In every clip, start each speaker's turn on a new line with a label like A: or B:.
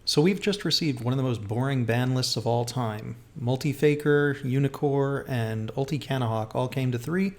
A: So we've just received one of the most boring ban lists of all time. Multi-Faker, Unicore, and Ulti Kanahawk all came to 3,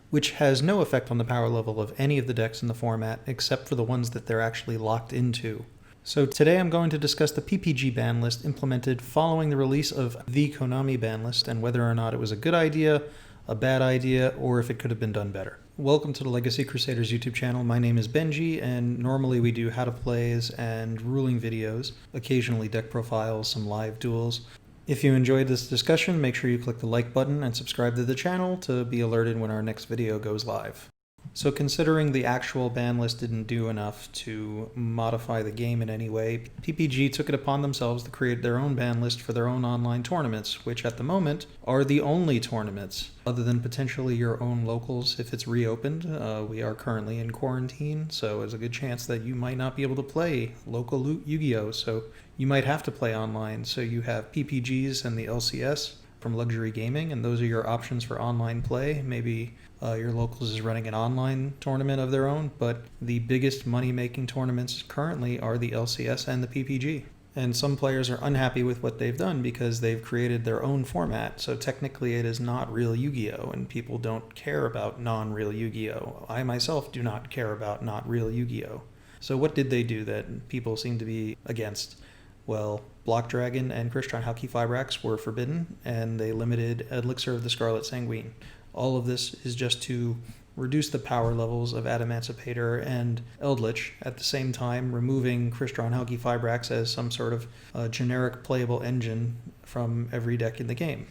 A: which has no effect on the power level of any of the decks in the format, except for the ones that they're actually locked into. So today I'm going to discuss the PPG ban list implemented following the release of the Konami ban list, and whether or not it was a good idea, a bad idea, or if it could have been done better. Welcome to the Legacy Crusaders YouTube channel. My name is Benji, and normally we do how to plays and ruling videos, occasionally deck profiles, some live duels. If you enjoyed this discussion, make sure you click the like button and subscribe to the channel to be alerted when our next video goes live. So considering the actual ban list didn't do enough to modify the game in any way, PPG took it upon themselves to create their own ban list for their own online tournaments, which at the moment are the only tournaments, other than potentially your own locals if it's reopened. We are currently in quarantine, so there's a good chance that you might not be able to play local Yu-Gi-Oh! So you might have to play online. So you have PPGs and the LCS from Luxury Gaming, and those are your options for online play. Maybe your locals is running an online tournament of their own, but the biggest money-making tournaments currently are the LCS and the PPG. And some players are unhappy with what they've done because they've created their own format, so technically it is not real Yu-Gi-Oh! And people don't care about non-real Yu-Gi-Oh! I myself do not care about not real Yu-Gi-Oh! So what did they do that people seem to be against? Well, Block Dragon and Crystron Halki-Fibrax were forbidden, and they limited Elixir of the Scarlet Sanguine. All of this is just to reduce the power levels of Adamancipator and Eldritch, at the same time removing Crystron Halki-Fibrax as some sort of generic playable engine from every deck in the game.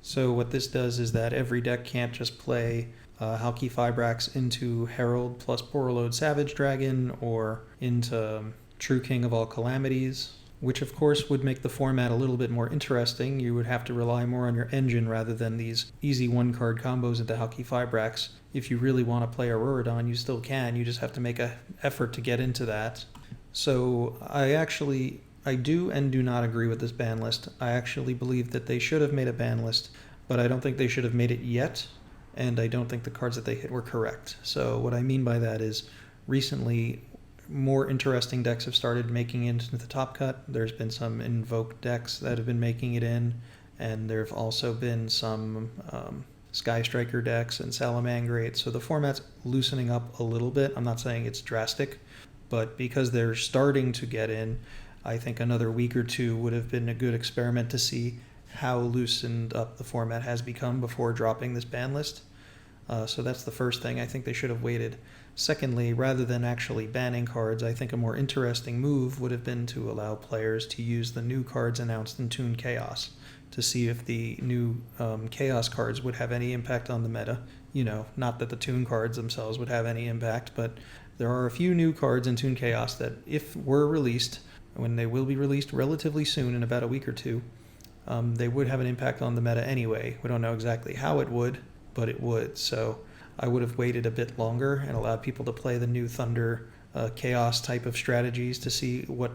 A: So what this does is that every deck can't just play Halki-Fibrax into Herald plus Borreload Savage Dragon or into True King of All Calamities, which of course would make the format a little bit more interesting. You would have to rely more on your engine rather than these easy one-card combos into Halki-Fibrax. If you really want to play Auroradon, you still can. You just have to make an effort to get into that. So I do and do not agree with this ban list. I actually believe that they should have made a ban list, but I don't think they should have made it yet, and I don't think the cards that they hit were correct. So what I mean by that is recently more interesting decks have started making it into the top cut. There's been some Invoke decks that have been making it in, and there have also been some Sky Striker decks and Salamangreat. So the format's loosening up a little bit. I'm not saying it's drastic, but because they're starting to get in, I think another week or two would have been a good experiment to see how loosened up the format has become before dropping this ban list. So that's the first thing. I think they should have waited. Secondly, rather than actually banning cards, I think a more interesting move would have been to allow players to use the new cards announced in Toon Chaos to see if the new Chaos cards would have any impact on the meta. You know, not that the Toon cards themselves would have any impact, but there are a few new cards in Toon Chaos that, if were released, when they will be released relatively soon in about a week or two, they would have an impact on the meta anyway. We don't know exactly how it would, but it would. So I would have waited a bit longer and allowed people to play the new Thunder Chaos type of strategies to see what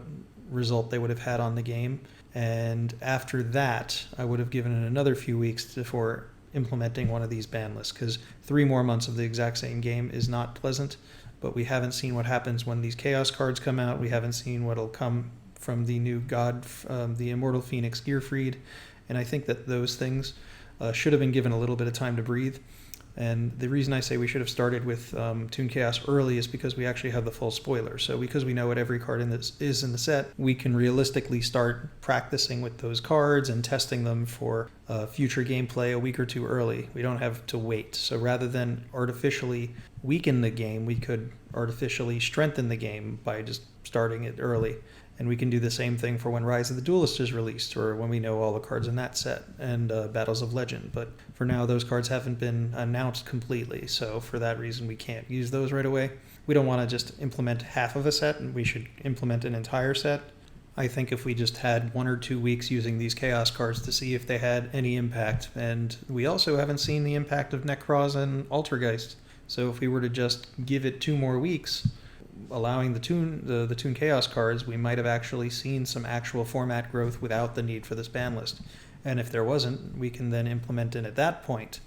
A: result they would have had on the game. And after that, I would have given it another few weeks before implementing one of these ban lists, because 3 more months of the exact same game is not pleasant, but we haven't seen what happens when these Chaos cards come out. We haven't seen what'll come from the new God, the Immortal Phoenix GEARFRIED, and I think that those things should have been given a little bit of time to breathe. And the reason I say we should have started with Toon Chaos early is because we actually have the full spoiler. So because we know what every card in this is in the set, we can realistically start practicing with those cards and testing them for future gameplay a week or two early. We don't have to wait. So rather than artificially weaken the game, we could artificially strengthen the game by just starting it early. And we can do the same thing for when Rise of the Duelist is released, or when we know all the cards in that set, and Battles of Legend. But for now, those cards haven't been announced completely, so for that reason, we can't use those right away. We don't want to just implement half of a set, and we should implement an entire set. I think if we just had 1 or 2 weeks using these Chaos cards to see if they had any impact, and we also haven't seen the impact of Necroz and Altergeist. So if we were to just give it 2 more weeks, allowing the Toon Chaos cards, we might have actually seen some actual format growth without the need for this ban list. And if there wasn't, we can then implement it at that point.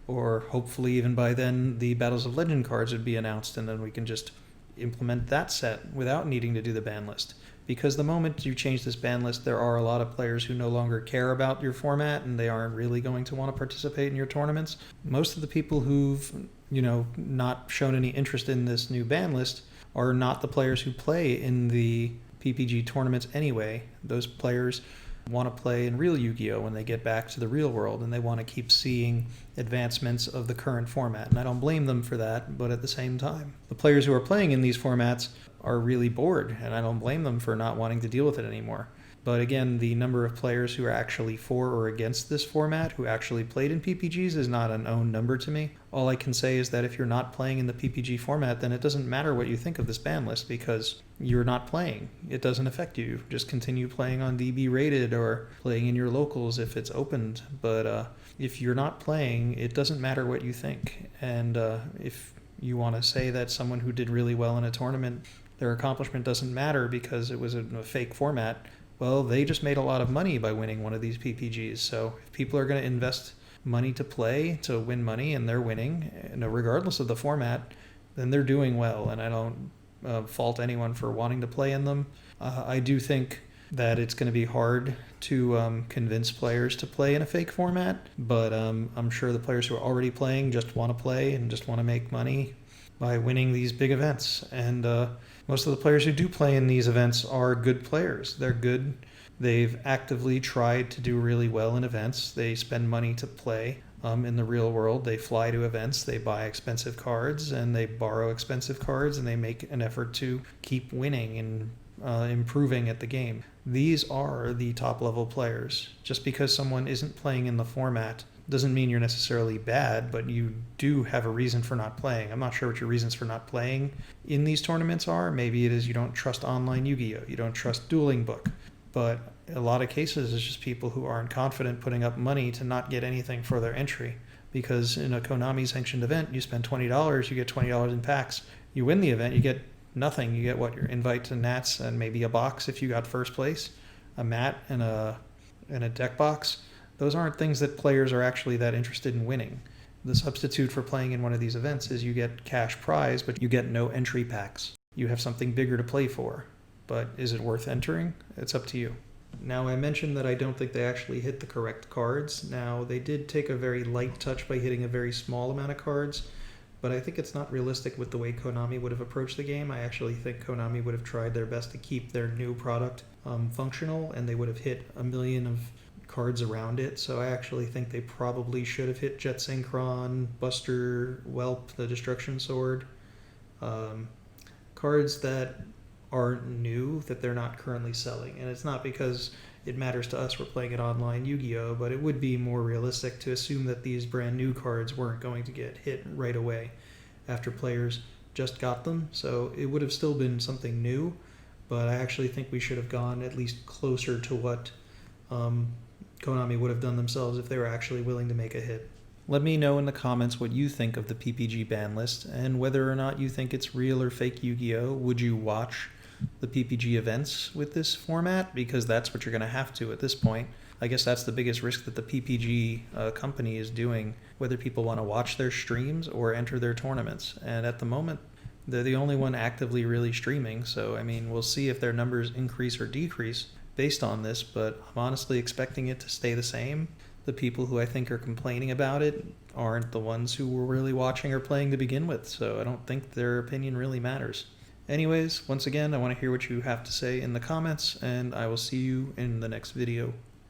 A: Or hopefully even by then the Battles of Legend cards would be announced, and then we can just implement that set without needing to do the ban list. because the moment you change this ban list, there are a lot of players who no longer care about your format and they aren't really going to want to participate in your tournaments. Most of the people who've, not shown any interest in this new ban list are not the players who play in the PPG tournaments anyway. Those players want to play in real Yu-Gi-Oh! When they get back to the real world, and they want to keep seeing advancements of the current format. And I don't blame them for that, but at the same time, the players who are playing in these formats are really bored, and I don't blame them for not wanting to deal with it anymore. But again, the number of players who are actually for or against this format, who actually played in PPGs, is not a known number to me. All I can say is that if you're not playing in the PPG format, then it doesn't matter what you think of this ban list, because you're not playing. It doesn't affect you. Just continue playing on DB rated or playing in your locals if it's opened. But if you're not playing, it doesn't matter what you think. And if you want to say that someone who did really well in a tournament, their accomplishment doesn't matter because it was a fake format, well, they just made a lot of money by winning one of these PPGs. So if people are going to invest money to play, to win money, and they're winning, regardless of the format, then they're doing well. And I don't fault anyone for wanting to play in them. I do think that it's going to be hard to convince players to play in a fake format, but I'm sure the players who are already playing just want to play and just want to make money by winning these big events. And most of the players who do play in these events are good players. They're good. They've actively tried to do really well in events. They spend money to play in the real world. They fly to events, they buy expensive cards, and they borrow expensive cards, and they make an effort to keep winning and improving at the game. These are the top level players. Just because someone isn't playing in the format doesn't mean you're necessarily bad, but you do have a reason for not playing. I'm not sure what your reasons for not playing in these tournaments are. Maybe it is you don't trust online Yu-Gi-Oh! You don't trust Dueling Book. But a lot of cases it's just people who aren't confident putting up money to not get anything for their entry. Because in a Konami sanctioned event, you spend $20, you get $20 in packs. You win the event, you get nothing. You get your invite to Nats and maybe a box if you got first place, a mat and a deck box. Those aren't things that players are actually that interested in winning. The substitute for playing in one of these events is you get cash prize, but you get no entry packs. You have something bigger to play for. But is it worth entering? It's up to you. Now, I mentioned that I don't think they actually hit the correct cards. Now, they did take a very light touch by hitting a very small amount of cards, but I think it's not realistic with the way Konami would have approached the game. I actually think Konami would have tried their best to keep their new product functional, and they would have hit a million of cards around it. So I actually think they probably should have hit Jet Synchron, Buster, Whelp, the Destruction Sword. Cards that are new that they're not currently selling. And it's not because it matters to us, we're playing it online Yu-Gi-Oh!, but it would be more realistic to assume that these brand new cards weren't going to get hit right away after players just got them. So it would have still been something new, but I actually think we should have gone at least closer to what Konami would have done themselves if they were actually willing to make a hit. Let me know in the comments what you think of the PPG ban list and whether or not you think it's real or fake Yu-Gi-Oh! Would you watch the PPG events with this format? Because that's what you're going to have to at this point. I guess that's the biggest risk that the PPG company is doing, whether people want to watch their streams or enter their tournaments. And at the moment, they're the only one actively really streaming. So, I mean, we'll see if their numbers increase or decrease based on this, but I'm honestly expecting it to stay the same. The people who I think are complaining about it aren't the ones who were really watching or playing to begin with, so I don't think their opinion really matters. Anyways, once again, I want to hear what you have to say in the comments, and I will see you in the next video.